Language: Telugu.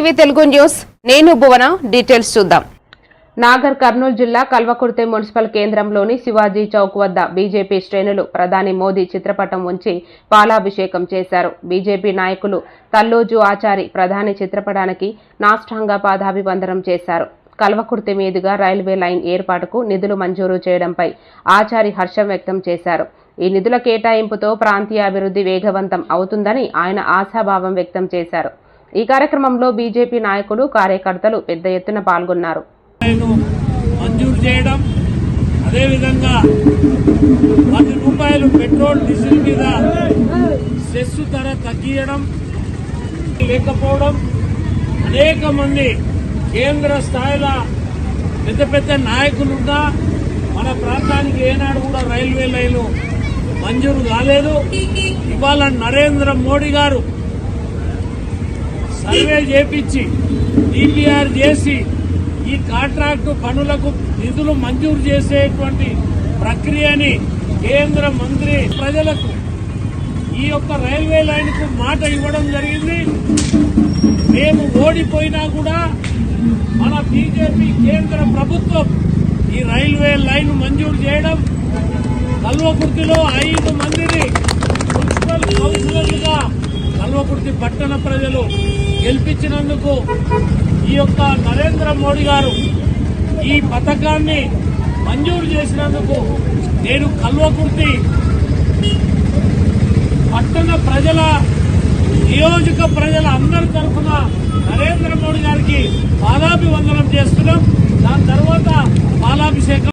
టీవీ తెలుగు న్యూస్ నేను భువన డీటెయిల్స్ చూద్దాం. నాగర్ కర్నూలు జిల్లా కల్వకుర్తి మున్సిపల్ కేంద్రంలోని శివాజీ చౌక్ వద్ద బీజేపీ శ్రేణులు ప్రధాని మోదీ చిత్రపటం ఉంచి పాలాభిషేకం చేశారు. బీజేపీ నాయకులు తల్లోజు ఆచారి ప్రధాని చిత్రపటానికి నాష్టాంగ పాదాభివందనం చేశారు. కల్వకుర్తి మీదుగా రైల్వే లైన్ ఏర్పాటుకు నిధులు మంజూరు చేయడంపై ఆచారి హర్షం వ్యక్తం చేశారు. ఈ నిధుల కేటాయింపుతో ప్రాంతీయ అభివృద్ధి వేగవంతం అవుతుందని ఆయన ఆశాభావం వ్యక్తం చేశారు. ఈ కార్యక్రమంలో బీజేపీ నాయకులు కార్యకర్తలు పెద్ద ఎత్తున పాల్గొన్నారు. మంజూరు చేయడం, అదేవిధంగా ₹10 పెట్రోల్ డీజిల్ మీద సెస్ ధర తగ్గించడం లేకపోవడం, అనేక మంది కేంద్ర స్థాయిలో పెద్ద పెద్ద నాయకులుగా మన ప్రాంతానికి ఏనాడు కూడా రైల్వే లైను మంజూరు కాలేదు. ఇవాళ నరేంద్ర మోడీ గారు సర్వే చేపించి డిపిఆర్ చేసి ఈ కాంట్రాక్టు పనులకు నిధులు మంజూరు చేసేటువంటి ప్రక్రియని కేంద్ర మంత్రి ప్రజలకు ఈ యొక్క రైల్వే లైన్ కు మాట ఇవ్వడం జరిగింది. మేము ఓడిపోయినా కూడా మన బీజేపీ కేంద్ర ప్రభుత్వం ఈ రైల్వే లైన్ మంజూరు చేయడం, కల్వకుర్తిలో 5 మందిని మున్సిపల్ కౌన్సిలర్లుగా కల్వకుర్తి పట్టణ ప్రజలు గెలిపించినందుకు ఈ యొక్క నరేంద్ర మోడీ గారు ఈ పథకాన్ని మంజూరు చేసినందుకు నేను కల్వకుర్తి పట్టణ ప్రజల, నియోజక ప్రజల అందరి తరఫున నరేంద్ర మోడీ గారికి పాదాభివందనం చేస్తున్నాం. దాని తర్వాత పాలాభిషేకం